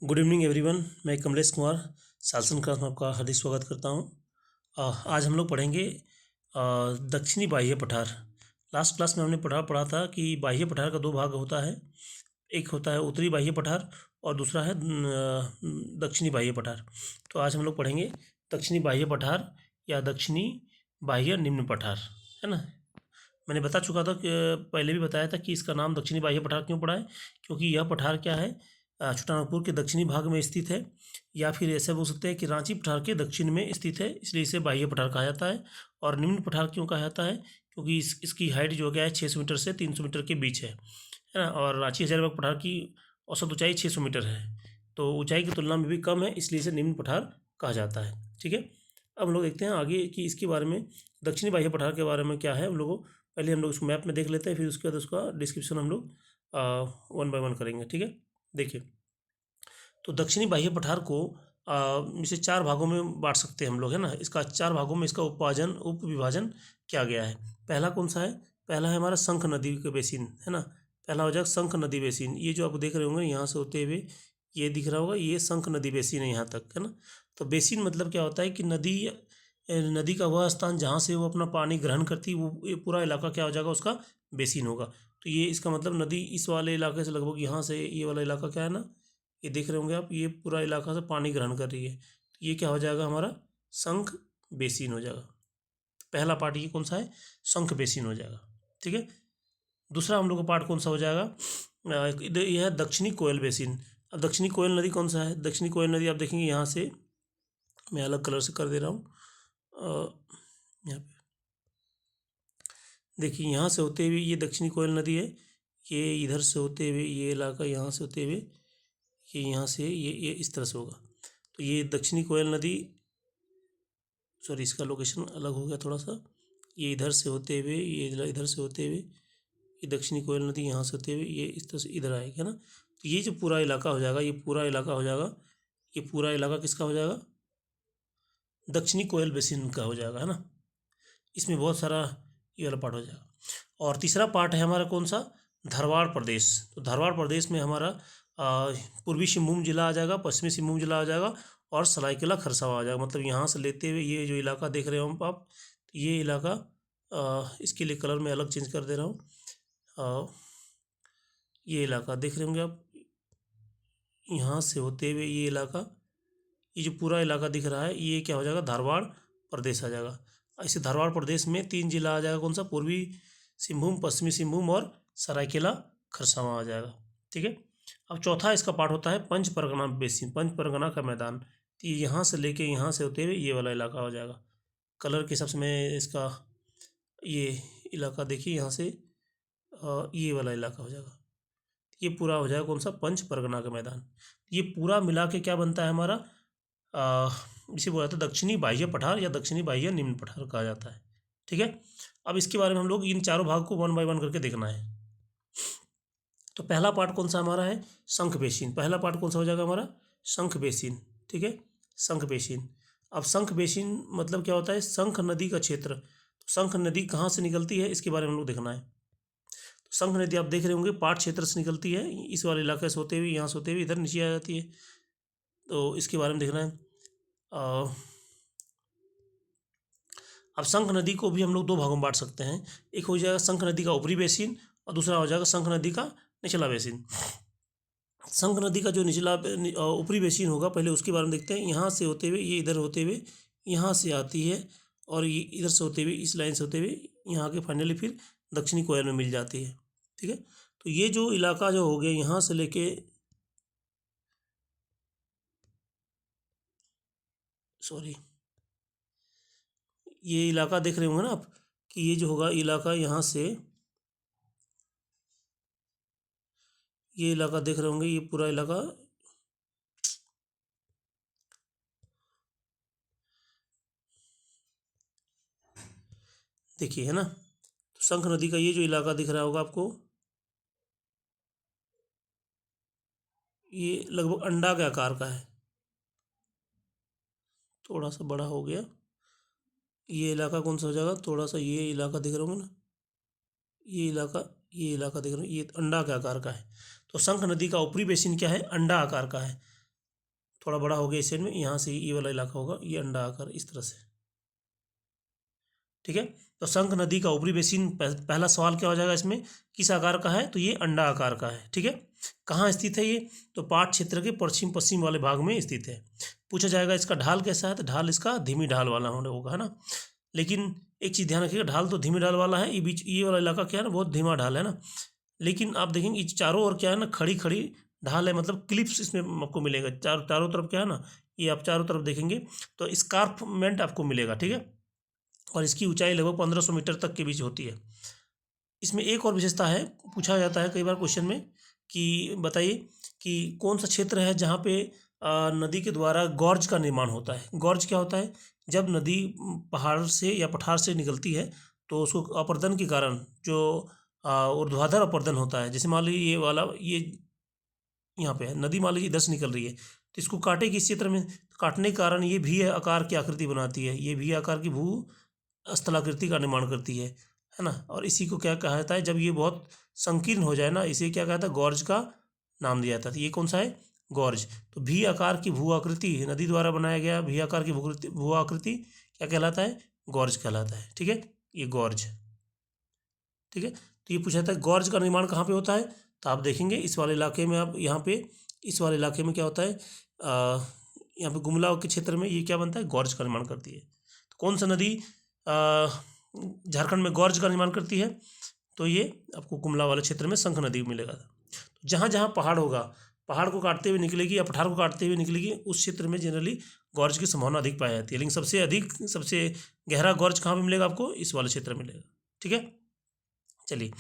Good evening everyone. मैं Kamlesh Kumar सालसन class में आपका हार्दिक स्वागत करता हूँ। आज हम लोग पढ़ेंगे दक्षिणी बाह्य पठार। लास्ट क्लास में हमने पढ़ा था कि बाह्य पठार का दो भाग होता है। एक होता है उत्तरी बाह्य पठार और दूसरा है दक्षिणी बाह्य पठार। तो आज हम लोग पढ़ेंगे दक्षिणी बाह्य पठार या दक्षिणी बाह्य निम्न पठार, है ना। मैंने बता चुका था कि पहले भी बताया था कि इसका नाम दक्षिणी बाह्य पठार क्यों पड़ा है, क्योंकि यह पठार क्या है, छोटानागपुर के दक्षिणी भाग में स्थित है, या फिर ऐसे बोल सकते हैं कि रांची पठार के दक्षिण में स्थित है, इसलिए इसे बाह्य पठार कहा जाता है। और निम्न पठार क्यों कहा जाता है, क्योंकि इसकी हाइट जो है 600 मीटर से 300 मीटर के बीच है ना। और रांची हजारीबाग पठार की औसत ऊंचाई 600 मीटर है, तो ऊंचाई की तुलना में भी कम है, इसलिए इसे निम्न पठार कहा जाता है। ठीक है, अब हम लोग देखते हैं आगे कि इसके बारे में, दक्षिणी बाह्य पठार के बारे में क्या है। हम लोगों पहले हम लोग इसको मैप में देख लेते हैं, फिर उसके बाद उसका डिस्क्रिप्शन हम लोग 1 बाय 1 करेंगे। ठीक है, देखिए, तो दक्षिणी बाह्य पठार को इसे 4 भागों में बांट सकते हैं हम लोग, है ना। इसका 4 भागों में इसका उप विभाजन किया गया है। पहला कौन सा है, पहला है हमारा शंख नदी के बेसिन, है ना। पहला हो जाएगा शंख नदी बेसिन। ये जो आप देख रहे होंगे यहाँ से होते हुए ये दिख रहा होगा, ये शंख नदी बेसिन है यहाँ तक, है ना। तो बेसिन मतलब क्या होता है कि नदी का वह स्थान जहाँ से वो अपना पानी ग्रहण करती है, वो ये पूरा इलाका क्या हो जाएगा, उसका बेसिन होगा। तो ये इसका मतलब नदी इस वाले इलाके से लगभग यहाँ से ये वाला इलाका क्या है ना, ये देख रहे होंगे आप, ये पूरा इलाका से पानी ग्रहण कर रही है, तो ये क्या हो जाएगा, हमारा शंख बेसिन हो जाएगा। पहला पार्ट ये कौन सा है, शंख बेसिन हो जाएगा। ठीक है, दूसरा हम लोग का पार्ट कौन सा हो जाएगा, यह है दक्षिणी कोयल बेसिन। अब दक्षिणी कोयल नदी कौन सा है, दक्षिणी कोयल नदी आप देखेंगे यहाँ से, मैं अलग कलर से कर दे रहा हूँ, यहाँ पे देखिए, यहाँ से होते हुए ये दक्षिणी कोयल नदी है, ये इधर से होते हुए ये इलाका, यहाँ से होते हुए ये, यहाँ से ये इस तरह से होगा। तो ये दक्षिणी कोयल नदी, सॉरी इसका लोकेशन अलग हो गया थोड़ा सा, ये इधर से होते हुए, ये इधर से होते हुए, ये दक्षिणी कोयल नदी यहाँ से होते हुए ये इस तरह से इधर आएगी, है ना। तो ये जो पूरा इलाका हो जाएगा, ये पूरा इलाका हो जाएगा, ये पूरा इलाका किसका हो जाएगा, दक्षिणी कोयल बेसिन का हो जाएगा, है ना। इसमें बहुत सारा ये वाला पार्ट हो जाएगा। और तीसरा पार्ट है हमारा कौन सा, धारवाड़ प्रदेश। तो धारवाड़ प्रदेश में हमारा पूर्वी सिंहभूम जिला आ जाएगा, पश्चिमी सिंहभूम जिला आ जाएगा, और सरायकेला खरसावां आ जाएगा। मतलब यहाँ से लेते हुए ये जो इलाका देख रहे हो आप, ये इलाका, इसके लिए कलर मैं अलग चेंज कर दे रहा हूँ। ये इलाका देख रहे होंगे आप, यहाँ से होते हुए ये इलाका, ये जो पूरा इलाका दिख रहा है, ये क्या हो जाएगा, धारवाड़ प्रदेश आ जाएगा। ऐसे धारवाड़ प्रदेश में 3 जिला आ जाएगा, कौन सा, पूर्वी सिंहभूम, पश्चिमी सिंहभूम और सरायकेला खरसावां आ जाएगा। ठीक है, अब चौथा इसका पार्ट होता है पंच परगना बेसिन, पंच परगना का मैदान। तो ये यहाँ से लेके यहाँ से होते हुए ये वाला इलाका हो जाएगा। कलर के हिसाब से मैं इसका ये इलाका देखिए, यहाँ से ये वाला इलाका हो जाएगा, ये पूरा हो जाएगा कौन सा, पंच परगना का मैदान। ये पूरा मिला के क्या बनता है हमारा, इसे बोला जाता है दक्षिणी बाह्य पठार या दक्षिणी बाह्य निम्न पठार कहा जाता है। ठीक है, अब इसके बारे में हम लोग इन चारों भाग को 1 बाय 1 करके देखना है। तो पहला पार्ट कौन सा हमारा है, शंख बेसिन। पहला पार्ट कौन सा हो जाएगा हमारा, शंख बेसिन। ठीक है, शंख बेसिन। अब शंख बेसिन मतलब क्या होता है, शंख नदी का क्षेत्र। तो शंख नदी कहाँ से निकलती है, इसके बारे में हम लोग देखना है। तो शंख नदी आप देख रहे होंगे पाट क्षेत्र से निकलती है, इस वाले इलाके से होते हुए, यहाँ से होते हुए इधर नीचे आ जाती है। तो इसके बारे में देखना है। अब शंख नदी को भी हम लोग 2 भागों में बांट सकते हैं। एक हो जाएगा शंख नदी का ऊपरी बेसिन, और दूसरा हो जाएगा शंख नदी का निचला बेसिन। शंख नदी का जो निचला ऊपरी बेसिन होगा, पहले उसके बारे में देखते हैं। यहाँ से होते हुए ये इधर होते हुए यहाँ से आती है, और ये इधर से होते हुए इस लाइन से होते हुए यहाँ आके फाइनली फिर दक्षिणी कोयल में मिल जाती है। ठीक है, तो ये जो इलाका जो हो गया यहाँ से लेके, सॉरी, ये इलाका देख रहे होंगे ना आप, कि ये जो होगा इलाका यहाँ से, ये इलाका देख रहे होंगे, ये पूरा इलाका, देखिए, है ना। तो शंख नदी का ये जो इलाका दिख रहा होगा आपको, ये लगभग अंडा के आकार का है, थोड़ा सा बड़ा हो गया। ये इलाका कौन सा हो जाएगा, थोड़ा सा ये इलाका दिख रहा होगा ना, ये इलाका दिख रहा है, ये अंडा के आकार का है। तो शंख नदी का ऊपरी बेसिन क्या है, अंडा आकार का है। थोड़ा बड़ा हो गया इस साइड में, यहाँ से ये वाला इलाका होगा, ये अंडा आकार इस तरह से, ठीक है। तो शंख नदी का ऊपरी बेसिन, पहला सवाल क्या हो जाएगा इसमें, किस आकार का है, तो ये अंडा आकार का है, ठीक है। कहाँ स्थित है ये, तो पाट क्षेत्र के पश्चिम वाले भाग में स्थित है। पूछा जाएगा इसका ढाल कैसा है, तो ढाल इसका धीमी ढाल वाला होगा, है ना। लेकिन एक चीज़ ध्यान रखिएगा, ढाल तो धीमी ढाल वाला है, ये वाला इलाका क्या है ना, बहुत धीमा ढाल है ना। लेकिन आप देखेंगे ये चारों ओर क्या है ना, खड़ी खड़ी ढाल है, मतलब क्लिप्स इसमें आपको मिलेगा, चारों तरफ क्या है ना, ये आप चारों तरफ देखेंगे तो स्कार्फमेंट आपको मिलेगा, ठीक है। और इसकी ऊंचाई लगभग 1500 मीटर तक के बीच होती है। इसमें एक और विशेषता है, पूछा जाता है कई बार क्वेश्चन में कि बताइए कि कौन सा क्षेत्र है जहाँ पे नदी के द्वारा गॉर्ज का निर्माण होता है। गॉर्ज क्या होता है, जब नदी पहाड़ से या पठार से निकलती है तो उसको अपर्दन के कारण जो ऊर्ध्वाधर अपर्दन होता है, जैसे मान लीजिए ये वाला, ये यहाँ पे है नदी, मान लीजिए इधर से निकल रही है, तो इसको काटेगी इस क्षेत्र में, काटने के कारण ये भी आकार की आकृति बनाती है, ये भी आकार की भू स्थलाकृति का निर्माण करती है ना। और इसी को क्या कहा जाता है, जब ये बहुत संकीर्ण हो जाए ना, इसे क्या कहता है, गॉर्ज का नाम दिया जाता है। तो ये कौन सा है, गॉर्ज। तो भी आकार की भू आकृति, नदी द्वारा बनाया गया भी आकार की भू आकृति क्या कहलाता है, गॉर्ज कहलाता है, ठीक है। ये गॉर्ज, ठीक है। तो ये पूछा जाता है गॉर्ज का निर्माण कहाँ पे होता है, तो आप देखेंगे इस वाले इलाके में, आप यहाँ पे इस वाले इलाके में क्या होता है, यहाँ पे गुमला के क्षेत्र में ये क्या बनता है, गॉर्ज का निर्माण करती है। तो कौन सा नदी झारखंड में गॉर्ज का निर्माण करती है, तो ये आपको गुमला वाले क्षेत्र में शंख नदी मिलेगा। तो जहाँ जहाँ पहाड़ होगा, पहाड़ को काटते हुए निकलेगी या पठार को काटते हुए निकलेगी, उस क्षेत्र में जनरली गॉर्ज की संभावना अधिक पाई जाती है। लेकिन सबसे गहरा गॉर्ज कहाँ पे मिलेगा आपको, इस वाले क्षेत्र में मिलेगा, ठीक है। चलिए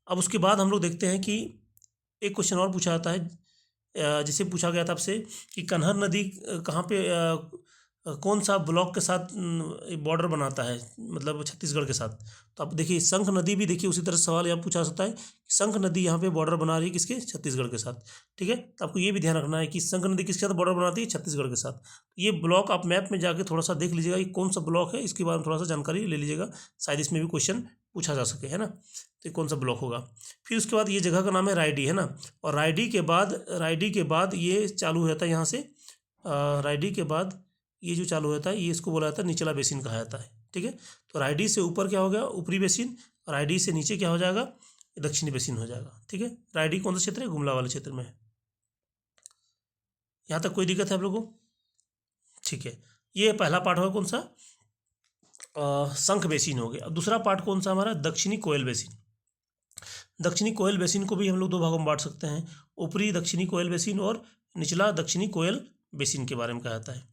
अब उसके बाद हम लोग देखते हैं कि एक क्वेश्चन और पूछा जाता है, जिसे पूछा गया था आपसे कि कन्हर नदी कहाँ पे कौन सा ब्लॉक के साथ बॉर्डर बनाता है, मतलब छत्तीसगढ़ के साथ। तो आप देखिए शंख नदी भी, देखिए उसी तरह सवाल यहाँ पूछा सकता है, शंख नदी यहाँ पे बॉर्डर बना रही है किसके, छत्तीसगढ़ के साथ, ठीक है। तो आपको ये भी ध्यान रखना है कि शंख नदी किसके साथ बॉर्डर बनाती है, छत्तीसगढ़ के साथ। ये ब्लॉक आप मैप में जाके थोड़ा सा देख लीजिएगा, ये कौन सा ब्लॉक है, इसके बारे में थोड़ा सा जानकारी ले लीजिएगा, शायद इसमें भी क्वेश्चन पूछा जा सके, है ना। तो कौन सा ब्लॉक होगा। फिर उसके बाद ये जगह का नाम है रायडी, है ना। और रायडी के बाद ये चालू हो जाता है यहाँ से, रायडी के बाद ये जो चालू होता है, ये इसको बोला जाता है निचला बेसिन कहा जाता है, ठीक है। तो रायडी से ऊपर क्या हो गया, ऊपरी बेसिन, रायडी से नीचे क्या हो जाएगा, दक्षिणी बेसिन हो जाएगा, ठीक है। रायडी कौन सा क्षेत्र है, गुमला वाले क्षेत्र में है। यहाँ तक कोई दिक्कत है आप लोगों को, ठीक है। ये पहला पार्ट होगा कौन सा, शंख बेसिन हो गया। अब दूसरा पार्ट कौन सा हमारा, दक्षिणी कोयल बेसिन। दक्षिणी कोयल बेसिन को भी हम लोग दो भागों में बांट सकते हैं, ऊपरी दक्षिणी कोयल बेसिन और निचला दक्षिणी कोयल बेसिन के बारे में कहा जाता है।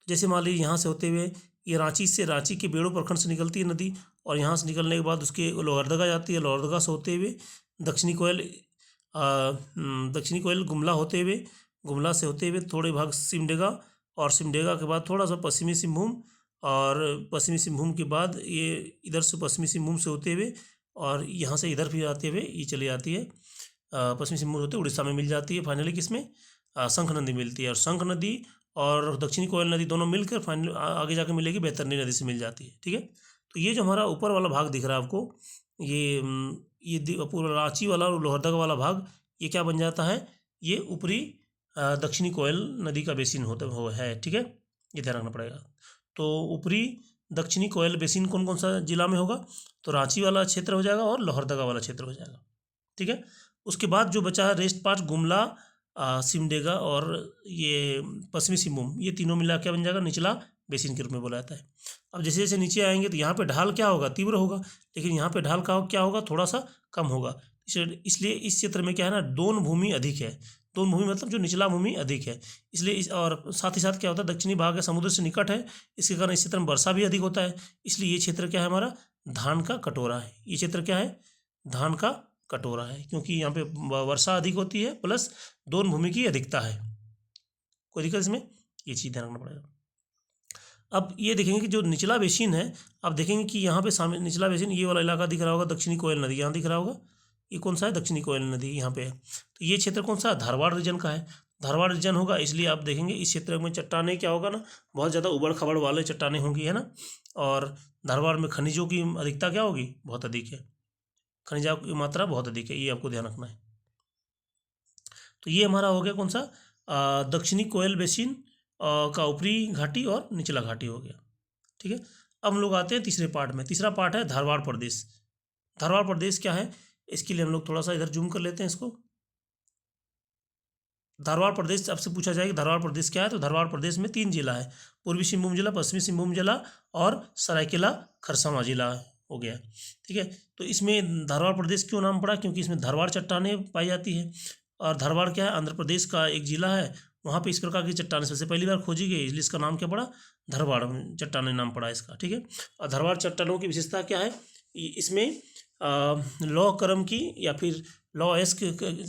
जैसे मान लीजिए यहाँ से होते हुए ये रांची के बेड़ो प्रखंड से निकलती है नदी, और यहाँ से निकलने के बाद उसके लोहरदगा जाती है, लोहरदगा से होते हुए दक्षिणी कोयल गुमला होते हुए, गुमला से होते हुए थोड़े भाग सिमडेगा, और सिमडेगा के बाद थोड़ा सा पश्चिमी सिंहभूम, और पश्चिमी सिंहभूम के बाद ये इधर से पश्चिमी सिंहभूम से होते हुए, और यहाँ से इधर भी आते हुए ये चली जाती है, पश्चिमी सिंहभूम होते उड़ीसा में मिल जाती है। फाइनली किसमें, शंख नदी मिलती है। और शंख नदी और दक्षिणी कोयल नदी दोनों मिलकर फाइनल आगे जाके मिलेगी, बैतरनी नदी से मिल जाती है, ठीक है। तो ये जो हमारा ऊपर वाला भाग दिख रहा है आपको, ये पूरा रांची वाला और लोहरदगा वाला भाग, ये क्या बन जाता है, ये ऊपरी दक्षिणी कोयल नदी का बेसिन है, ठीक है। ये ध्यान रखना पड़ेगा। तो ऊपरी दक्षिणी कोयल बेसिन कौन कौन सा जिला में होगा, तो रांची वाला क्षेत्र हो जाएगा और लोहरदगा वाला क्षेत्र हो जाएगा, ठीक है। उसके बाद जो बचा है रेस्ट पार्ट, गुमला, सिमडेगा और ये पश्चिमी सिंहभूम, ये तीनों मिला क्या बन जाएगा, निचला बेसिन के रूप में बोला जाता है। अब जैसे जैसे नीचे आएंगे तो यहाँ पे ढाल क्या होगा, तीव्र होगा, लेकिन यहाँ पे ढाल का क्या होगा, थोड़ा सा कम होगा। इसलिए इस क्षेत्र में क्या है ना, दोन भूमि अधिक है। दोन भूमि मतलब जो निचला भूमि अधिक है, इसलिए और साथ ही साथ क्या होता है, दक्षिणी भाग है समुद्र से निकट है, इसके कारण इस क्षेत्र में वर्षा भी अधिक होता है। इसलिए ये क्षेत्र क्या है हमारा, धान का कटोरा है। ये क्षेत्र क्या है, धान का कटोरा है, क्योंकि यहाँ पे वर्षा अधिक होती है प्लस दोन भूमि की अधिकता है। कोई दिक्कत इसमें, ये चीज़ ध्यान रखना पड़ेगा। अब ये देखेंगे कि जो निचला बेसिन है, आप देखेंगे कि यहाँ पे सामने निचला बेसिन, ये वाला इलाका दिख रहा होगा, दक्षिणी कोयल नदी यहाँ दिख रहा होगा, ये कौन सा है, दक्षिणी कोयल नदी यहाँ पे है। तो ये क्षेत्र कौन सा है, धारवाड़ रीजन का है, धारवाड़ रीजन होगा। इसलिए आप देखेंगे इस क्षेत्र में चट्टाने क्या होगा ना, बहुत ज़्यादा उबड़ खबड़ वाले चट्टाने होंगी, है ना। और धारवाड़ में खनिजों की अधिकता क्या होगी, बहुत अधिक है, खनिजा की मात्रा बहुत अधिक है, ये आपको ध्यान रखना है। तो ये हमारा हो गया कौन सा, दक्षिणी कोयल बेसिन का ऊपरी घाटी और निचला घाटी हो गया। ठीक है, अब हम लोग आते हैं तीसरे पार्ट में। तीसरा पार्ट है धारवाड़ प्रदेश। धारवाड़ प्रदेश क्या है, इसके लिए हम लोग थोड़ा सा इधर जूम कर लेते हैं इसको। धारवाड़ प्रदेश आपसे पूछा जाए कि धारवाड़ प्रदेश क्या है, तो धारवाड़ प्रदेश में 3 जिला है, पूर्वी सिंहभूम जिला, पश्चिमी सिंहभूम जिला और सरायकेला खरसावां जिला हो गया। ठीक है, तो इसमें धारवाड़ प्रदेश क्यों नाम पड़ा, क्योंकि इसमें धारवाड़ चट्टानें पाई जाती है। और धारवाड़ क्या है, आंध्र प्रदेश का एक जिला है, वहाँ पे इस प्रकार की चट्टानें सबसे पहली बार खोजी गई, इसलिए इसका नाम क्या पड़ा, धारवाड़ चट्टानें नाम पड़ा इसका। ठीक है, और धारवाड़ चट्टानों की विशेषता क्या है, इसमें लौह कर्म की या फिर लौह अयस्क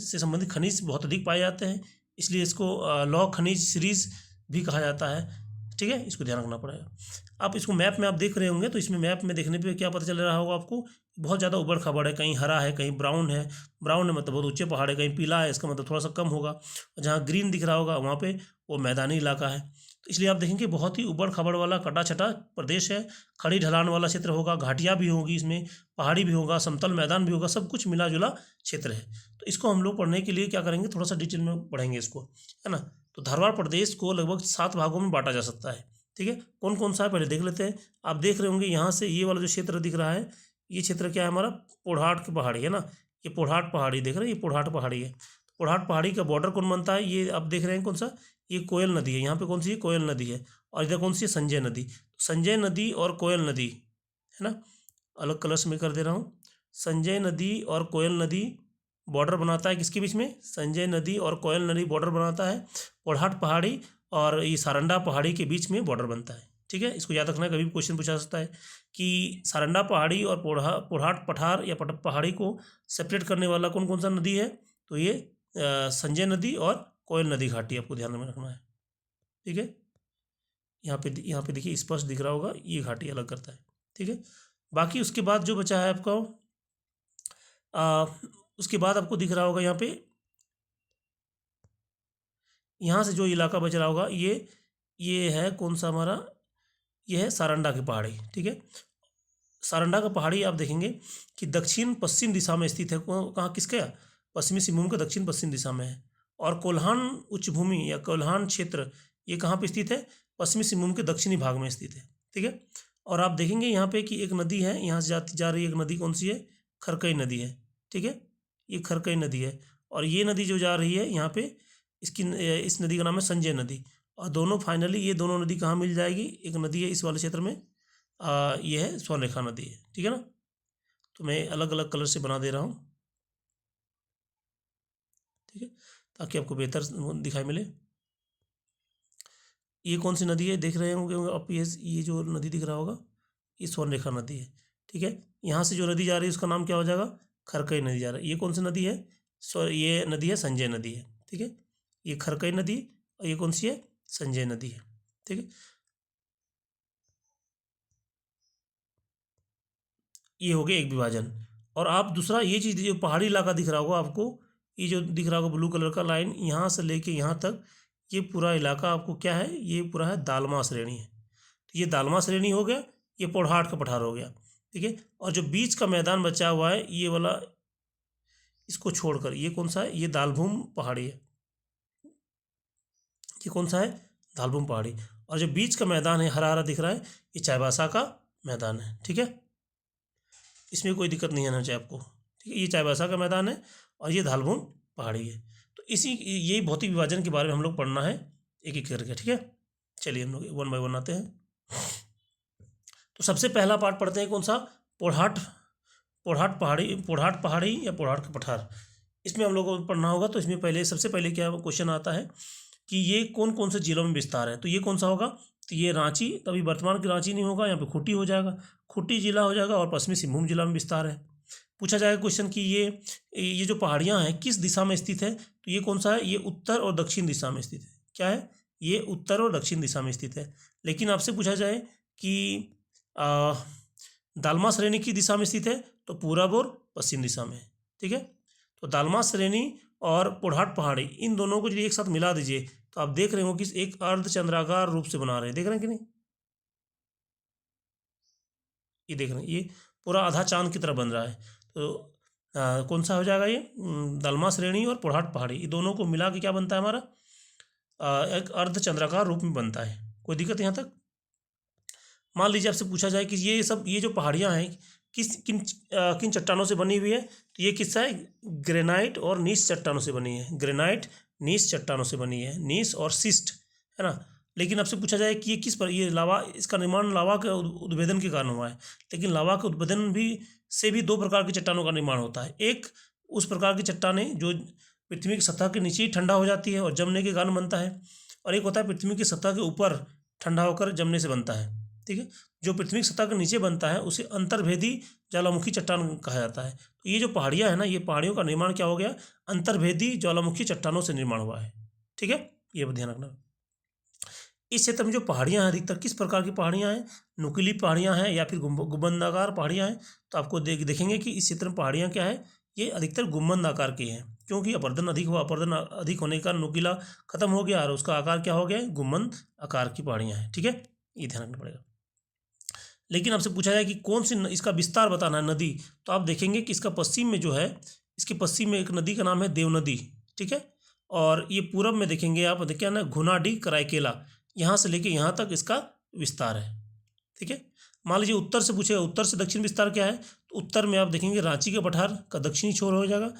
से संबंधित खनिज बहुत अधिक पाए जाते हैं, इसलिए इसको लौह खनिज सीरीज भी कहा जाता है। ठीक है, इसको ध्यान रखना पड़ेगा। आप इसको मैप में आप देख रहे होंगे, तो इसमें मैप में देखने पे क्या पता चल रहा होगा आपको, बहुत ज़्यादा उबड़ खाबड़ है, कहीं हरा है, कहीं ब्राउन है। ब्राउन है मतलब बहुत ऊंचे पहाड़ है, कहीं पीला है, इसका मतलब थोड़ा सा कम होगा। जहाँ ग्रीन दिख रहा होगा वहाँ पे वो मैदानी इलाका है। तो इसलिए आप देखेंगे बहुत ही उबड़ खाबड़ वाला कटा छटा प्रदेश है। खड़ी ढलान वाला क्षेत्र होगा, घाटियाँ भी होंगी इसमें, पहाड़ी भी होगा, समतल मैदान भी होगा, सब कुछ मिला जुला क्षेत्र है। तो इसको हम लोग पढ़ने के लिए क्या करेंगे, थोड़ा सा डिटेल में पढ़ेंगे इसको, है ना। तो धारवाड़ प्रदेश को लगभग 7 भागों में बांटा जा सकता है। ठीक है, कौन कौन सा है पहले देख लेते हैं। आप देख रहे होंगे यहाँ से ये वाला जो क्षेत्र दिख रहा है, ये क्षेत्र क्या है हमारा, पोढ़ाट की पहाड़ी है ना। ये पोढ़ाट पहाड़ी देख रहे हैं, ये पोढ़ाट पहाड़ी है। पोढ़ाट पहाड़ी का बॉर्डर कौन बनता है, ये आप देख रहे हैं कौन सा, ये कोयल नदी है। यहाँ पे कौन सी है, कोयल नदी है। और इधर कौन सी है, संजय नदी। संजय नदी और कोयल नदी है ना, अलग कलर्स में कर दे रहा हूँ। संजय नदी और कोयल नदी बॉर्डर बनाता है किसके बीच में, संजय नदी और कोयल नदी बॉर्डर बनाता है पोढ़ाट पहाड़ी और ये सारंडा पहाड़ी के बीच में बॉर्डर बनता है। ठीक है, इसको याद रखना, कभी भी क्वेश्चन पूछा सकता है कि सारंडा पहाड़ी और पोढ़ाट पठार या पहाड़ी को सेपरेट करने वाला कौन कौन सा नदी है, तो ये संजय नदी और कोयल नदी घाटी आपको ध्यान में रखना है। ठीक है, यहाँ पे देखिए स्पष्ट दिख रहा होगा, ये घाटी अलग करता है। ठीक है, बाकी उसके बाद जो बचा है आपका, उसके बाद आपको दिख रहा होगा यहाँ पे, यहाँ से जो इलाका बच रहा होगा ये है कौन सा हमारा, ये है सारंडा की पहाड़ी। ठीक है, सारंडा का पहाड़ी आप देखेंगे कि दक्षिण पश्चिम दिशा में स्थित है। कहाँ, किसका, पश्चिमी सिंहभूम का दक्षिण पश्चिम दिशा में है। और कोल्हान उच्च भूमि या कोल्हान क्षेत्र ये कहाँ पे स्थित है, पश्चिमी सिंहभूम के दक्षिणी भाग में स्थित है। ठीक है, और आप देखेंगे यहाँ पे कि एक नदी है, यहाँ से जाती जा रही एक नदी, कौन सी है, खरकई नदी है। ठीक है, ये खरकई नदी है। और ये नदी जो जा रही है यहाँ पे, इस नदी का नाम है संजय नदी। और दोनों फाइनली ये दोनों नदी कहाँ मिल जाएगी, एक नदी है इस वाले क्षेत्र में, ये है स्वर्णरेखा नदी है। ठीक है ना, तो मैं अलग अलग कलर से बना दे रहा हूँ। ठीक है, ताकि आपको बेहतर दिखाई मिले। ये कौन सी नदी है देख रहे होंगे आप, ये जो नदी दिख रहा होगा, ये स्वर्णरेखा नदी है। ठीक है, यहाँ से जो नदी जा रही है उसका नाम क्या हो जाएगा, खरकई नदी जा रहा है। ये कौन सी नदी है, ये नदी है संजय नदी है। ठीक है, ये खरकई नदी और ये कौन सी है, संजय नदी है। ठीक है, ये हो गया एक विभाजन। और आप दूसरा ये चीज़, जो पहाड़ी इलाका दिख रहा होगा आपको, ये जो दिख रहा होगा ब्लू कलर का लाइन, यहाँ से लेके यहाँ तक ये पूरा इलाका आपको क्या है, ये पूरा है दालमा श्रेणी है। तो ये दालमा श्रेणी हो गया, ये पोढ़ाट का पठार हो गया। ठीक है, और जो बीच का मैदान बचा हुआ है ये वाला, इसको छोड़कर ये कौन सा है, ये दालभूम पहाड़ी है। ये कौन सा है, दालभूम पहाड़ी। और जो बीच का मैदान है हरा हरा दिख रहा है, ये चाईबासा का मैदान है। ठीक है, इसमें कोई दिक्कत नहीं आना चाहिए आपको। ठीक है, ये चाईबासा का मैदान है और ये दालभूम पहाड़ी है। तो इसी यही भौतिक विभाजन के बारे में हम लोग पढ़ना है एक एक करके। ठीक है, चलिए हम लोग 1 बाय 1 आते हैं। तो सबसे पहला पार्ट पढ़ते हैं कौन सा, पोढ़ाट पोढ़ाट पहाड़ी या पोढ़ाट का पठार। इसमें हम लोग को पढ़ना होगा। तो इसमें पहले सबसे पहले क्या क्वेश्चन आता है कि ये कौन कौन से जिलों में विस्तार है। तो ये कौन सा होगा, तो ये रांची, तभी वर्तमान की रांची नहीं होगा, यहाँ पे खूंटी हो जाएगा, खूंटी जिला हो जाएगा। और पश्चिमी सिंहभूम जिला में विस्तार है। पूछा जाएगा क्वेश्चन कि ये जो पहाड़ियाँ हैं किस दिशा में स्थित है, तो ये कौन सा है, ये उत्तर और दक्षिण दिशा में स्थित है। क्या है, ये उत्तर और दक्षिण दिशा में स्थित है। लेकिन आपसे पूछा जाए कि दालमा श्रेणी की दिशा में स्थित है, तो पूरब और पश्चिम दिशा में है। ठीक है, तो दालमा श्रेणी और पोढ़ाट पहाड़ी, इन दोनों को यदि एक साथ मिला दीजिए तो आप देख रहे हो कि एक अर्धचंद्राकार रूप से बना रहे हैं। देख रहे हैं कि नहीं, ये देख रहे हैं, ये पूरा आधा चांद की तरह बन रहा है। तो कौन सा हो जाएगा ये, दालमा श्रेणी और पोढ़ाट पहाड़ी, ये दोनों को मिला के क्या बनता है हमारा, एक अर्धचंद्राकार रूप में बनता है। कोई दिक्कत यहाँ तक? मान लीजिए आपसे पूछा जाए कि ये जो पहाड़ियाँ हैं किन चट्टानों से बनी हुई है, तो ये किससा है? ग्रेनाइट और नीस चट्टानों से बनी है। ग्रेनाइट नीस चट्टानों से बनी है, नीस और सिस्ट, है ना। लेकिन आपसे पूछा जाए कि ये लावा, इसका निर्माण लावा के उद्भेदन के कारण हुआ है। लेकिन लावा के उद्भेदन से भी दो प्रकार की चट्टानों का निर्माण होता है। एक उस प्रकार की चट्टानें जो पृथ्वी की सतह के नीचे ही ठंडा हो जाती है और जमने के कारण बनता है, और एक होता है पृथ्वी की सतह के ऊपर ठंडा होकर जमने से बनता है। ठीक है, जो पृथ्वी की सतह के नीचे बनता है उसे अंतर्भेदी ज्वालामुखी चट्टान कहा जाता है। तो ये जो पहाड़ियाँ हैं ना, ये पहाड़ियों का निर्माण क्या हो गया? अंतर्भेदी ज्वालामुखी चट्टानों से निर्माण हुआ है। ठीक है, ये ध्यान रखना। इस क्षेत्र में जो पहाड़ियाँ हैं अधिकतर किस प्रकार की पहाड़ियाँ हैं? नुकीली पहाड़ियाँ हैं या फिर गुंबदाकार पहाड़ियाँ हैं? तो आपको देखेंगे कि इस क्षेत्र में पहाड़ियाँ क्या है, ये अधिकतर गुंबद आकार की हैं, क्योंकि अपर्दन अधिक हुआ, अपर्दन अधिक होने का नुकीला खत्म हो गया और उसका आकार क्या हो गया? गुंबद आकार की पहाड़ियाँ हैं। ठीक है, ये ध्यान रखना पड़ेगा। लेकिन आपसे पूछा जाए कि कौन सी इसका विस्तार बताना है नदी, तो आप देखेंगे कि इसका पश्चिम में जो है, इसके पश्चिम में एक नदी का नाम है देव नदी। ठीक है, और ये पूरब में देखेंगे आप, क्या ना, घुनाडी कराईकेला, यहाँ से लेके यहाँ तक इसका विस्तार है। ठीक है, मान लीजिए उत्तर से पूछेगा उत्तर से दक्षिण विस्तार क्या है, तो उत्तर में आप देखेंगे रांची के पठार का दक्षिणी छोर हो जाएगा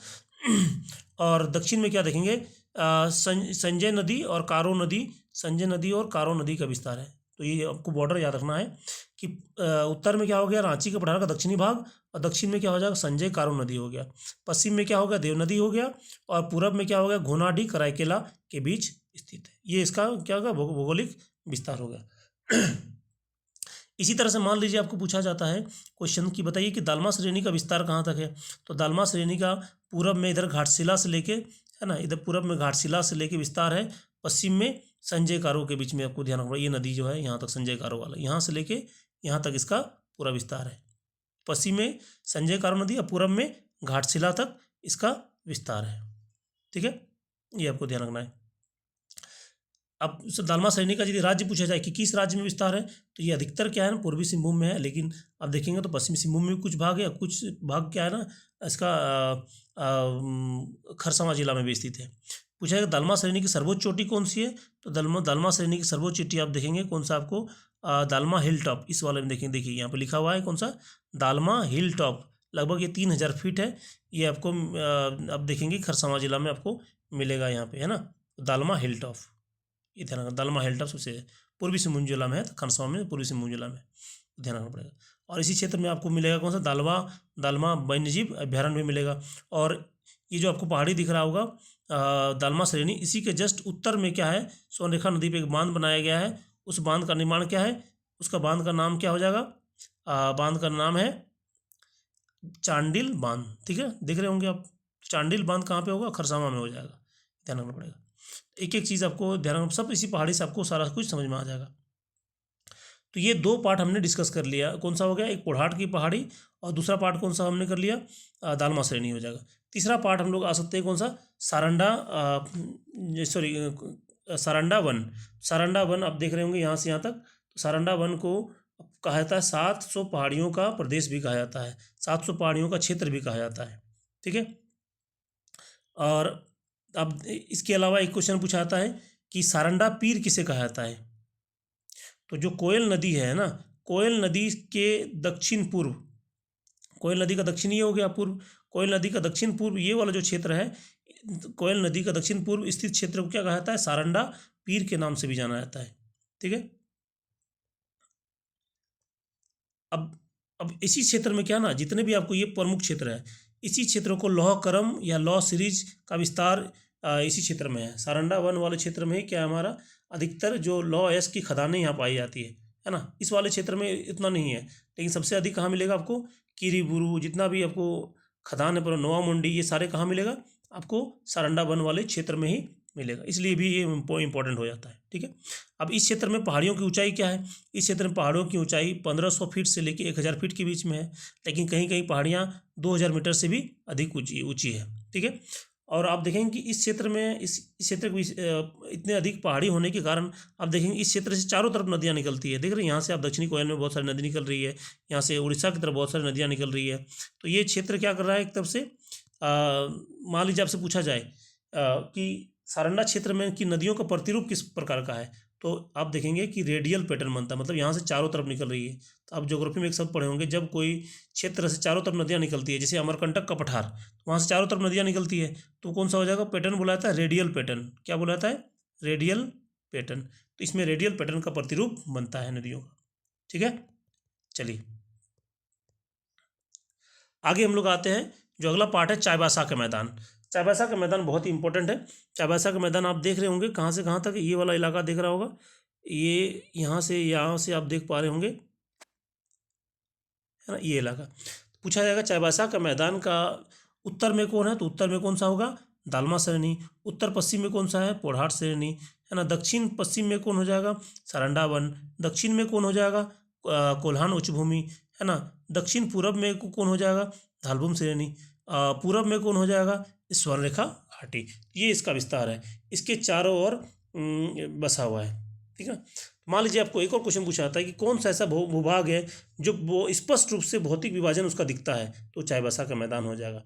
और दक्षिण में क्या देखेंगे? संजय नदी और कारो नदी, संजय नदी और कारो नदी का विस्तार है। तो ये आपको बॉर्डर याद रखना है कि उत्तर में क्या हो गया? रांची के पठार का दक्षिणी भाग, और दक्षिण में क्या हो जाएगा? संजय कारो नदी हो गया। पश्चिम में क्या हो गया? देव नदी हो गया, और पूरब में क्या हो गया? घोनाडी कराईकेला के बीच स्थित है। ये इसका क्या होगा? भौगोलिक विस्तार हो गया। इसी तरह से मान लीजिए आपको पूछा जाता है क्वेश्चन की, बताइए कि दालमा श्रेणी का विस्तार कहाँ तक है। तो दालमा श्रेणी का पूरब में इधर घाटशिला से लेके, है ना, इधर पूरब में घाटशिला से लेके विस्तार है, पश्चिम में संजय कारो के बीच में आपको ध्यान रखना, ये नदी जो है यहाँ तक संजय कारो वाला, यहाँ से लेके यहाँ तक इसका पूरा विस्तार है। पश्चिम में संजय कारो नदी और पूरब में घाटशिला तक इसका विस्तार है। ठीक है, ये आपको ध्यान रखना है। अब दालमा श्रेणी का यदि राज्य पूछा जाए कि किस राज्य में विस्तार है, तो ये अधिकतर क्या है ना, पूर्वी सिंहभूम में है, लेकिन आप देखेंगे तो पश्चिमी सिंहभूम में भी कुछ भाग है, कुछ भाग क्या है ना इसका खरसावां जिला में भी स्थित है। पूछा जाएगा दालमा श्रेणी की सर्वोच्च चोटी कौन सी है, तो दालमा श्रेणी की सर्वोच्च चोटी आप देखेंगे कौन सा आपको? दालमा हिल टॉप, इस वाले में देखिए यहाँ पर लिखा हुआ है कौन सा? Dalma hill top. लगभग ये 3000 फीट है। ये आपको आप देखेंगे खरसावां जिला में आपको मिलेगा यहाँ पे, है ना, दालमा हिल टॉप। ये ध्यान रखना, दालमा हिल टॉप सबसे पूर्वी सिंहभूम जिला में है, तो खरसावां में पूर्वी सिंहभूम जिला में ध्यान रखना पड़ेगा। और इसी क्षेत्र में आपको मिलेगा कौन सा? दालमा वन्यजीव अभ्यारण्य भी मिलेगा। और ये जो आपको पहाड़ी दिख रहा होगा दालमा श्रेणी, इसी के जस्ट उत्तर में क्या है? सोनरेखा नदी पे एक बांध बनाया गया है। उस बांध का निर्माण क्या है? उसका बांध का नाम क्या हो जाएगा? बांध का नाम है चांडिल बांध। ठीक है, देख रहे होंगे आप, चांडिल बांध कहाँ पे होगा? खरसावां में हो जाएगा, ध्यान रखना पड़ेगा। एक एक चीज़ आपको ध्यान रखना, सब इसी पहाड़ी से आपको सारा कुछ समझ में आ जाएगा। तो ये दो पार्ट हमने डिस्कस कर लिया, कौन सा हो गया? एक पोढ़ाट की पहाड़ी, और दूसरा पार्ट कौन सा हमने कर लिया? दालमा श्रेणी हो जाएगा। तीसरा पार्ट हम लोग आ सकते हैं कौन सा? सारंडा वन। सारंडा वन आप देख रहे होंगे यहाँ से यहाँ तक। सारंडा वन को कहा जाता है 700 पहाड़ियों का प्रदेश भी कहा जाता है, 700 पहाड़ियों का क्षेत्र भी कहा जाता है। ठीक है, और अब इसके अलावा एक क्वेश्चन पूछा जाता है कि सारंडा पीर किसे कहा जाता है। तो जो कोयल नदी है ना, कोयल नदी के दक्षिण पूर्व, कोयल नदी का दक्षिण ये हो गया पूर्व, कोयल नदी का दक्षिण पूर्व ये वाला जो क्षेत्र है, कोयल नदी का दक्षिण पूर्व स्थित क्षेत्र को क्या कहा जाता है? सारंडा पीर के नाम से भी जाना जाता है। ठीक है, अब इसी क्षेत्र में क्या ना, जितने भी आपको ये प्रमुख क्षेत्र है, इसी क्षेत्र को लौह करम या लौह सीरीज का विस्तार इसी क्षेत्र में है। सारंडा वन वाले क्षेत्र में ही क्या है हमारा? अधिकतर जो लौह अयस्क की खदानें यहाँ पाई जाती है ना। इस वाले क्षेत्र में इतना नहीं है, लेकिन सबसे अधिक कहाँ मिलेगा आपको? कीरीबुरू, जितना भी आपको खदान है पूरा, नोवा मुंडी, ये सारे कहाँ मिलेगा आपको? सारंडा वन वाले क्षेत्र में ही मिलेगा, इसलिए भी ये इंपॉर्टेंट हो जाता है। ठीक है, अब इस क्षेत्र में पहाड़ियों की ऊंचाई क्या है? इस क्षेत्र में पहाड़ों की ऊंचाई 1500 फीट से लेकर 1000 फीट के बीच में है, लेकिन कहीं कहीं पहाड़ियाँ 2000 मीटर से भी अधिक ऊंची है। ठीक है, और आप देखेंगे कि इस क्षेत्र में इस क्षेत्र की इतने अधिक पहाड़ी होने के कारण आप देखेंगे इस क्षेत्र से चारों तरफ नदियाँ निकलती है। देख रहे हैं यहाँ से आप दक्षिणी कोयल में बहुत सारी नदी निकल रही है, यहाँ से उड़ीसा की तरफ बहुत सारी नदियाँ निकल रही है। तो ये क्षेत्र क्या कर रहा है? एक तरफ से मान लीजिए आपसे पूछा जाए कि सारंडा क्षेत्र में की नदियों का प्रतिरूप किस प्रकार का है? तो आप देखेंगे कि रेडियल पैटर्न बनता है, मतलब यहाँ से चारों तरफ निकल रही है। तो आप ज्योग्राफी में एक शब्द पढ़े होंगे, जब कोई क्षेत्र से चारों तरफ नदियाँ निकलती है, जैसे अमरकंटक का पठार, तो वहाँ से चारों तरफ नदियाँ निकलती है, तो कौन सा हो जाएगा? पैटर्न बोला जाता है रेडियल पैटर्न। क्या बोला जाता है? Radial pattern. तो इसमें रेडियल पैटर्न का प्रतिरूप बनता है नदियों का। ठीक है, चलिए आगे हम लोग आते हैं। जो अगला पार्ट है चाईबासा का मैदान। चाईबासा का मैदान बहुत ही इंपॉर्टेंट है। चाईबासा का मैदान आप देख रहे होंगे कहाँ से कहाँ तक, ये वाला इलाका देख रहा होगा, ये यहाँ से आप देख पा रहे होंगे, है ना, ये इलाका। पूछा जाएगा चाईबासा का मैदान का उत्तर में कौन है, तो उत्तर में कौन सा होगा? दालमा श्रेणी। उत्तर पश्चिम में कौन सा है? पोढ़ाट श्रेणी, है ना। दक्षिण पश्चिम में कौन हो जाएगा? सारंडा वन। दक्षिण में कौन हो जाएगा? कोल्हान उच्च भूमि, है ना। दक्षिण पूरब में कौन हो जाएगा? धालभूम श्रेणी। पूरब में कौन हो जाएगा? स्वर्णरेखा घाटी। ये इसका विस्तार है, इसके चारों ओर बसा हुआ है। ठीक है, मान लीजिए आपको एक और क्वेश्चन पूछा जाता है कि कौन सा ऐसा भूभाग है जो वो स्पष्ट रूप से भौतिक विभाजन उसका दिखता है, तो चाईबासा का मैदान हो जाएगा।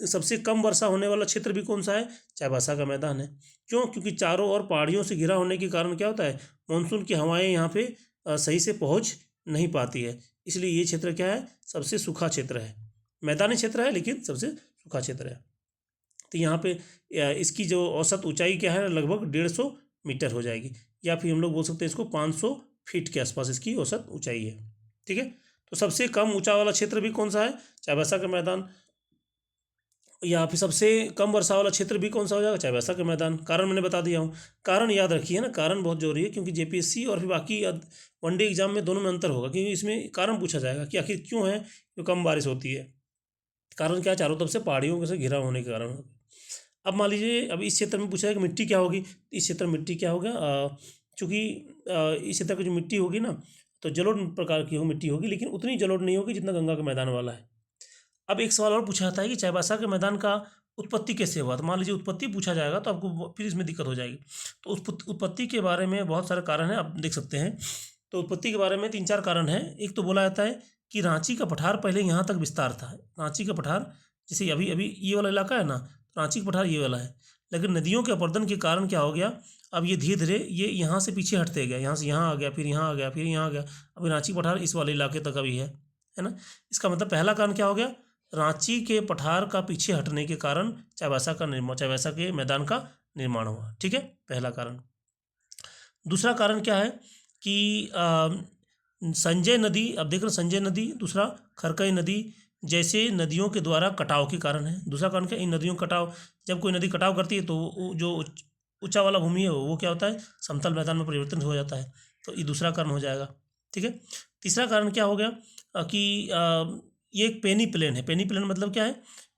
सबसे कम वर्षा होने वाला क्षेत्र भी कौन सा है? चाईबासा का मैदान है। क्यों? क्योंकि चारों ओर पहाड़ियों से घिरा होने के कारण क्या होता है, मानसून की हवाएं यहाँ पे सही से पहुँच नहीं पाती है, इसलिए ये क्षेत्र क्या है? सबसे सूखा क्षेत्र है। मैदानी क्षेत्र है लेकिन सबसे सूखा क्षेत्र है। तो यहाँ पे इसकी जो औसत ऊंचाई क्या है, लगभग 150 मीटर हो जाएगी, या फिर हम लोग बोल सकते हैं इसको 500 फीट के आसपास इसकी औसत ऊंचाई है। ठीक है, तो सबसे कम ऊंचा वाला क्षेत्र भी कौन सा है? चाईबासा का मैदान। या फिर सबसे कम वर्षा वाला क्षेत्र भी कौन सा हो जाएगा? चाईबासा का मैदान। कारण मैंने बता दिया हूँ। कारण याद रखिए ना, कारण बहुत जरूरी है, क्योंकि जेपीएससी और फिर बाकी वनडे एग्जाम में दोनों में अंतर होगा, क्योंकि इसमें कारण पूछा जाएगा कि आखिर क्यों है जो कम बारिश होती है। कारण क्या? चारों तरफ से पहाड़ियों से घिरा होने के कारण। अब मान लीजिए अब इस क्षेत्र में पूछा है कि मिट्टी क्या होगी, इस क्षेत्र में मिट्टी क्या होगा? चूँकि इस क्षेत्र की जो मिट्टी होगी ना, तो जलोढ़ प्रकार की मिट्टी होगी, लेकिन उतनी जलोढ़ नहीं होगी जितना गंगा का मैदान वाला है। अब एक सवाल और पूछा जाता है कि चाईबासा के मैदान का उत्पत्ति कैसे हुआ? तो मान लीजिए उत्पत्ति पूछा जाएगा तो आपको फिर इसमें दिक्कत हो जाएगी। तो उत्पत्ति के बारे में बहुत सारे कारण हैं, आप देख सकते हैं। तो उत्पत्ति के बारे में 3-4 कारण हैं। एक तो बोला जाता है कि रांची का पठार पहले यहाँ तक विस्तार था। रांची का पठार, जैसे अभी अभी ये वाला इलाका है ना, रांची का पठार ये वाला है, लेकिन नदियों के अपर्दन के कारण क्या हो गया, अब ये धीरे धीरे ये यहाँ से पीछे हटते गया, यहाँ से यहाँ आ गया, फिर यहाँ आ गया, फिर यहाँ आ गया। अभी रांची पठार इस वाले इलाके तक अभी है ना। इसका मतलब पहला कारण क्या हो गया? रांची के पठार का पीछे हटने के कारण चाईबासा के मैदान का निर्माण हुआ। ठीक है, पहला कारण। दूसरा कारण क्या है कि संजय नदी, अब देख रहे हैं संजय नदी, दूसरा खरकई नदी जैसे नदियों के द्वारा कटाव के कारण है। दूसरा कारण क्या? इन नदियों का कटाव, जब कोई नदी कटाव करती है तो जो ऊंचा वाला भूमि है वो क्या होता है? समतल मैदान में परिवर्तन हो जाता है। तो ये दूसरा कारण हो जाएगा। ठीक है, तीसरा कारण क्या हो गया कि ये एक पेनी प्लेन है। पेनी प्लेन मतलब क्या है?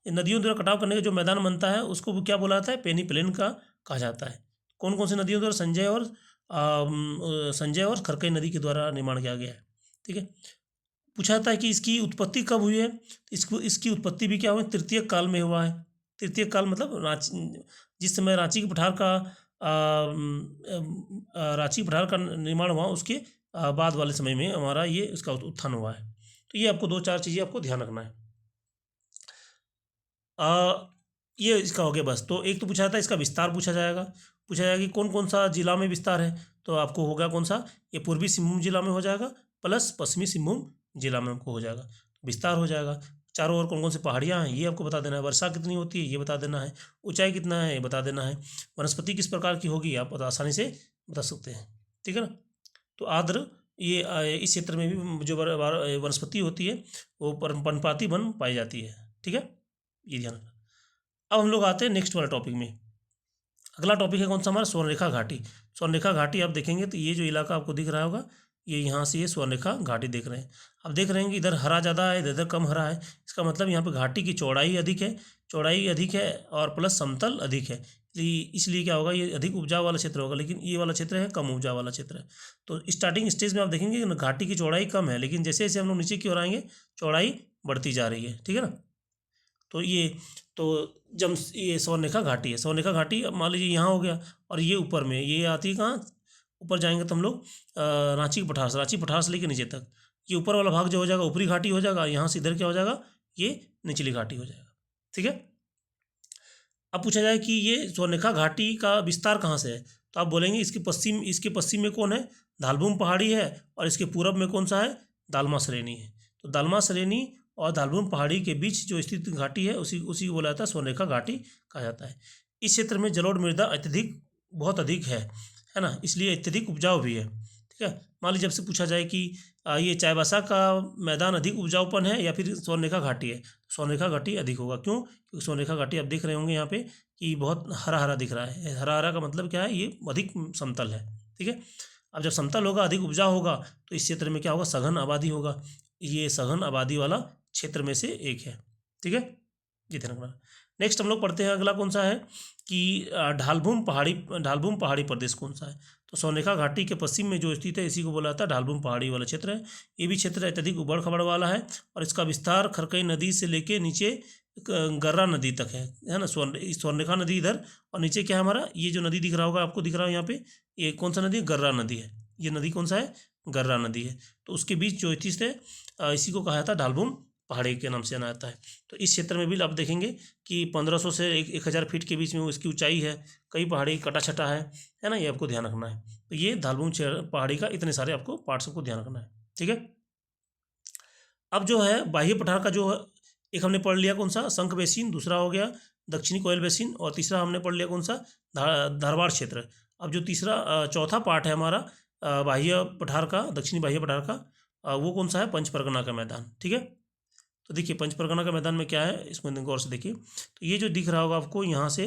नदियों द्वारा कटाव करने का जो मैदान बनता है उसको क्या बोला जाता है? पेनी प्लेन का कहा जाता है। कौन कौन सी नदियों द्वारा? संजय और खरकई नदी के द्वारा निर्माण किया गया है। ठीक है, पूछा जाता है कि इसकी उत्पत्ति कब हुई है? इसकी उत्पत्ति भी क्या हुई? तृतीयक काल में हुआ है। तृतीयक काल मतलब जिस समय रांची के पठार का निर्माण हुआ उसके बाद वाले समय में हमारा ये इसका उत्थान हुआ है। तो ये आपको 2-4 चीज़ें आपको ध्यान रखना है। ये इसका हो गया बस। तो एक तो पूछा जाता है इसका विस्तार पूछा जाएगा कि कौन कौन सा जिला में विस्तार है, तो आपको होगा कौन सा? ये पूर्वी सिंहभूम जिला में हो जाएगा प्लस पश्चिमी सिंहभूम जिला में आपको हो जाएगा, विस्तार हो जाएगा। चारों ओर कौन कौन सी पहाड़ियाँ हैं ये आपको बता देना है। वर्षा कितनी होती है ये बता देना है। ऊंचाई कितना है ये बता देना है। वनस्पति किस प्रकार की होगी आप आसानी से बता सकते हैं। ठीक है ना। तो आर्द्र ये इस क्षेत्र में भी जो वनस्पति होती है वो पर्णपाती वन पाई जाती है। ठीक है, ये ध्यान रखना। अब हम लोग आते हैं नेक्स्ट वाला टॉपिक में। अगला टॉपिक है कौन सा हमारा? स्वर्णरेखा घाटी। स्वर्णरेखा घाटी आप देखेंगे तो ये जो इलाका आपको दिख रहा होगा, ये यहाँ से ये स्वर्णरेखा घाटी देख रहे हैं। अब देख रहे हैं कि इधर हरा ज़्यादा है, इधर कम हरा है। इसका मतलब यहाँ पे घाटी की चौड़ाई अधिक है और प्लस समतल अधिक है। इसलिए क्या होगा? ये अधिक उपजाऊ वाला क्षेत्र होगा, लेकिन ये वाला क्षेत्र है कम उपजाऊ वाला क्षेत्र है। तो स्टार्टिंग स्टेज में आप देखेंगे कि घाटी की चौड़ाई कम है, लेकिन जैसे जैसे हम लोग नीचे की ओर आएंगे चौड़ाई बढ़ती जा रही है। ठीक है ना। तो जब ये स्वर्णरेखा घाटी है, स्वर्णरेखा घाटी मान लीजिए यहाँ हो गया, और ये ऊपर में ये आती है कहाँ? ऊपर जाएंगे तो हम लोग रांची के पठार से लेकर नीचे तक ये ऊपर वाला भाग जो हो जाएगा ऊपरी घाटी हो जाएगा। यहाँ से इधर क्या हो जाएगा? ये निचली घाटी हो जाएगा। ठीक है, अब पूछा जाए कि ये स्वर्णरेखा घाटी का विस्तार कहाँ से है, तो आप बोलेंगे इसके पश्चिम में कौन है, धालभूम पहाड़ी है, और इसके पूरब में कौन सा है, दालमा श्रेणी है। तो दालमा श्रेणी और धालभूम पहाड़ी के बीच जो स्थित घाटी है उसी उसी को बोला जाता है स्वर्णरेखा घाटी कहा जाता है। इस क्षेत्र में जलोढ़ मृदा बहुत अधिक है ना, इसलिए अत्यधिक उपजाऊ भी है। ठीक है, मान लीजिए जब से पूछा जाए कि ये चाईबासा का मैदान अधिक उपजाऊपन है या फिर स्वर्णरेखा घाटी है, स्वर्णरेखा घाटी अधिक होगा। क्यों? क्योंकि स्वर्णरेखा घाटी आप देख रहे होंगे यहाँ पे कि बहुत हरा हरा दिख रहा है। हरा हरा का मतलब क्या है, ये अधिक समतल है। ठीक है, अब जब समतल होगा, अधिक उपजाऊ होगा, तो इस क्षेत्र में क्या होगा, सघन आबादी होगा। ये सघन आबादी वाला क्षेत्र में से एक है। ठीक है, ये ध्यान रखना। नेक्स्ट हम लोग पढ़ते हैं, अगला कौन सा है कि ढालभूम पहाड़ी प्रदेश कौन सा है। तो स्वर्णरेखा घाटी के पश्चिम में जो स्थित है इसी को बोला जाता है ढालभूम पहाड़ी वाला क्षेत्र है। ये भी क्षेत्र अत्यधिक उबड़ खबड़ वाला है और इसका विस्तार खरकई नदी से लेके नीचे गर्रा नदी तक है ना। स्वर्णरेखा नदी इधर, और नीचे क्या है हमारा, ये जो नदी दिख रहा होगा आपको, दिख रहा है यहाँ पे, ये कौन सा नदी है, गर्रा नदी है। ये नदी कौन सा है, गर्रा नदी है। तो उसके बीच जो स्थित है इसी को कहा जाता है ढालभूम पहाड़ी के नाम से जाना जाता है। तो इस क्षेत्र में भी आप देखेंगे कि 1500 से 1000 फीट के बीच में इसकी ऊंचाई है। कई पहाड़ी कटा छटा है ना, ये आपको ध्यान रखना है। तो ये ढालभूम पहाड़ी का इतने सारे आपको पार्ट्स को ध्यान रखना है। ठीक है, अब जो है बाह्य पठार का जो एक हमने पढ़ लिया कौन सा, शंख बेसिन, दूसरा हो गया दक्षिणी कोयल बेसिन, और तीसरा हमने पढ़ लिया कौन सा, धारवाड़ क्षेत्र। अब जो चौथा पार्ट है हमारा बाह्य पठार का, दक्षिणी बाह्य पठार का, वो कौन सा है, पंच परगना का मैदान। ठीक है, तो देखिए पंच परगना का मैदान में क्या है, इसमें गौर से देखिए। तो ये जो दिख रहा होगा आपको यहाँ से,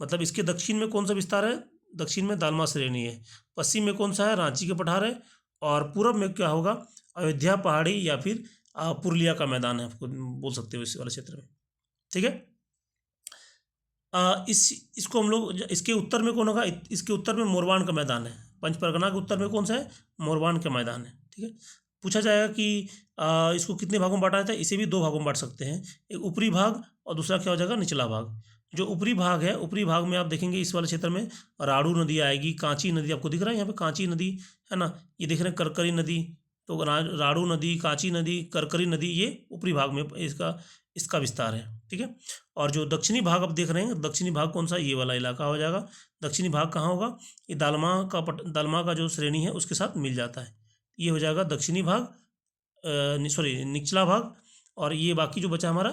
मतलब इसके दक्षिण में कौन सा विस्तार है, दक्षिण में दालमा श्रेणी है, पश्चिम में कौन सा है, रांची के पठार है, और पूरब में क्या होगा, अयोध्या पहाड़ी या फिर पुरुलिया का मैदान है, आपको बोल सकते हो इस वाले क्षेत्र में। ठीक है, इसको हम लोग, इसके उत्तर में कौन होगा, इसके उत्तर में मोरवान का मैदान है। पंच परगना के उत्तर में कौन सा है, मोरवान का मैदान है। ठीक है, पूछा जाएगा कि इसको कितने भागों में बांटा जाता है, इसे भी 2 भागों में बांट सकते हैं, एक ऊपरी भाग और दूसरा क्या हो जाएगा, निचला भाग। जो ऊपरी भाग है, ऊपरी भाग में आप देखेंगे इस वाले क्षेत्र में राड़ू नदी आएगी, कांची नदी आपको दिख रहा है यहाँ पे, कांची नदी है ना, ये देख रहे हैं करकरी नदी। तो राड़ू नदी, कांची नदी, करकरी नदी, ये ऊपरी भाग में इसका विस्तार है। ठीक है, और जो दक्षिणी भाग आप देख रहे हैं, दक्षिणी भाग कौन सा, ये वाला इलाका हो जाएगा। दक्षिणी भाग कहाँ होगा, ये दालमा का जो श्रेणी है उसके साथ मिल जाता है, ये हो जाएगा दक्षिणी भाग, सॉरी निचला भाग, और ये बाकी जो बचा हमारा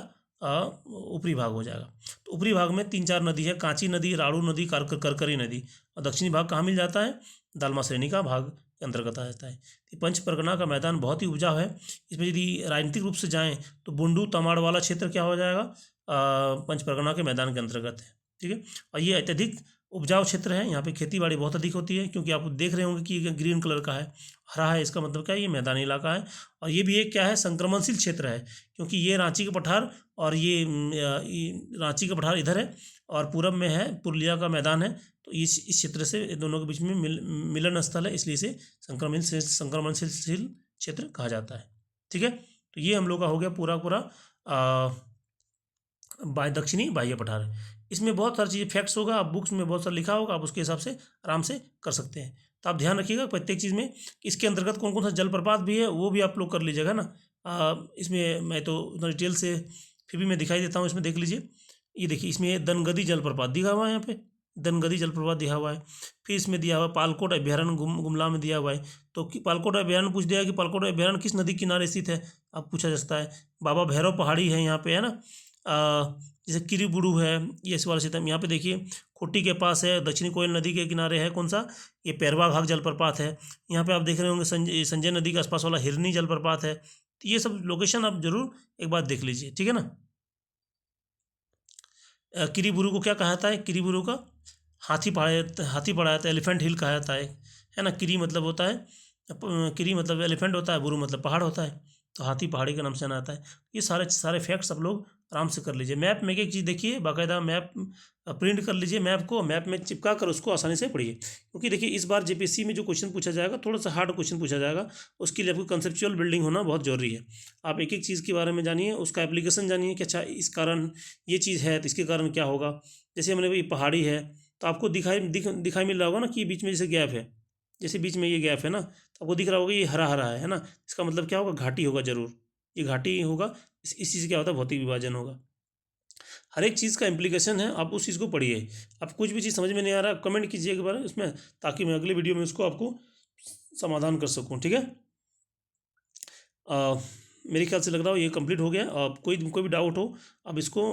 ऊपरी भाग हो जाएगा। तो ऊपरी भाग में 3-4 नदी है, कांची नदी, राड़ू नदी, करकरी नदी, और दक्षिणी भाग कहाँ मिल जाता है, दालमा श्रेणी का भाग के अंतर्गत आ जाता है। तो पंच परगना का मैदान बहुत ही उपजाऊ है। इसमें यदि राजनीतिक रूप से जाएँ तो बुंडू तमाड़ वाला क्षेत्र क्या हो जाएगा, पंच परगना के मैदान के अंतर्गत है। ठीक है, और ये अत्यधिक उपजाऊ क्षेत्र है, यहाँ पे खेती बाड़ी बहुत अधिक होती है, क्योंकि आप देख रहे होंगे कि ये ग्रीन कलर का है, हरा है, इसका मतलब क्या है, ये मैदानी इलाका है। और ये भी एक क्या है, संक्रमणशील क्षेत्र है, क्योंकि ये रांची के पठार और ये रांची का पठार इधर है, और पूरब में है पुरुलिया का मैदान है। तो इस क्षेत्र से दोनों के बीच में मिलन स्थल है, इसलिए इसे संक्रमणशील क्षेत्र कहा जाता है। ठीक है, तो ये हम लोग का हो गया पूरा दक्षिणी बाह्य पठार। इसमें बहुत सारी चीज़ें फैक्ट्स होगा, आप बुक्स में बहुत सारा लिखा होगा, आप उसके हिसाब से आराम से कर सकते हैं। तो आप ध्यान रखिएगा प्रत्येक चीज़ में, इसके अंतर्गत कौन कौन सा जलप्रपात भी है वो भी आप लोग कर लीजिएगा ना। इसमें मैं तो उतना डिटेल से फिर भी मैं दिखाई देता हूँ, इसमें देख लीजिए। ये देखिए, इसमें दनगदी जलप्रपात दिखा हुआ है, यहाँ पे दनगदी जलप्रपात दिया हुआ है। फिर इसमें दिया हुआ पालकोट अभ्यारण्य गुमला में दिया हुआ है। तो पालकोट अभ्यारण्य पूछ दिया कि पालकोट अभ्यारण्य किस नदी किनारे स्थित है, अब पूछा जा सकता है। बाबा भैरव पहाड़ी है यहाँ पे, है ना, जैसे किरीबुरू है, ये इस वाले क्षेत्र में। यहाँ पे देखिए खुट्टी के पास है, दक्षिणी कोयल नदी के किनारे है कौन सा, ये पैरवा घाघ जलप्रपात है। यहाँ पे आप देख रहे होंगे संजय नदी के आसपास वाला हिरनी जलप्रपात है। तो ये सब लोकेशन आप जरूर एक बार देख लीजिए। ठीक है ना, किरीबुरू को क्या कहा जाता है, किरीबुरू का हाथी पहाड़ जाता है, एलिफेंट हिल कहा जाता है ना। किरी मतलब होता है, किरी मतलब एलिफेंट होता है, बुरू मतलब पहाड़ होता है, तो हाथी पहाड़ी के नाम से जाना आता है। ये सारे फैक्ट्स आप लोग आराम से कर लीजिए। मैप में एक चीज़ देखिए, बाकायदा मैप प्रिंट कर लीजिए, मैप को मैप में चिपका कर उसको आसानी से पढ़िए। क्योंकि देखिए इस बार जेपीएससी में जो क्वेश्चन पूछा जाएगा थोड़ा सा हार्ड क्वेश्चन पूछा जाएगा, उसके लिए आपको कंसेप्चुअल बिल्डिंग होना बहुत जरूरी है। आप एक एक चीज़ के बारे में जानिए, उसका एप्लीकेशन जानिए कि अच्छा इस कारण ये चीज़ है तो इसके कारण क्या होगा। जैसे हमने भाई पहाड़ी है तो आपको दिखाई मिल रहा होगा ना कि बीच में जैसे गैप है, जैसे बीच में ये गैप है ना, तो आपको दिख रहा होगा ये हरा हरा है ना, इसका मतलब क्या होगा, घाटी होगा जरूर, ये घाटी होगा। इस चीज़ से क्या होता है, भौतिक विभाजन होगा। हर एक चीज़ का इम्प्लीकेशन है, आप उस चीज़ को पढ़िए। आप कुछ भी चीज़ समझ में नहीं आ रहा, कमेंट कीजिए एक बार इसमें, ताकि मैं अगले वीडियो में उसको आपको समाधान कर सकूँ, ठीक है। मेरे ख्याल से लग रहा हो ये कंप्लीट हो गया। आप कोई भी डाउट हो, आप इसको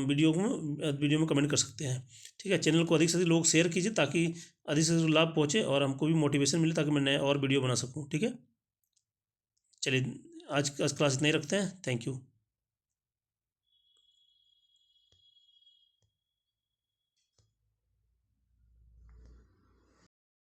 वीडियो में कमेंट कर सकते हैं, ठीक है। चैनल को अधिक से अधिक लोग शेयर कीजिए, ताकि अधिक से अधिक लाभ पहुँचे और हमको भी मोटिवेशन मिले, ताकि मैं नए और वीडियो बना सकूँ, ठीक है। चलिए, आज क्लास इतना ही रखते हैं। Thank you.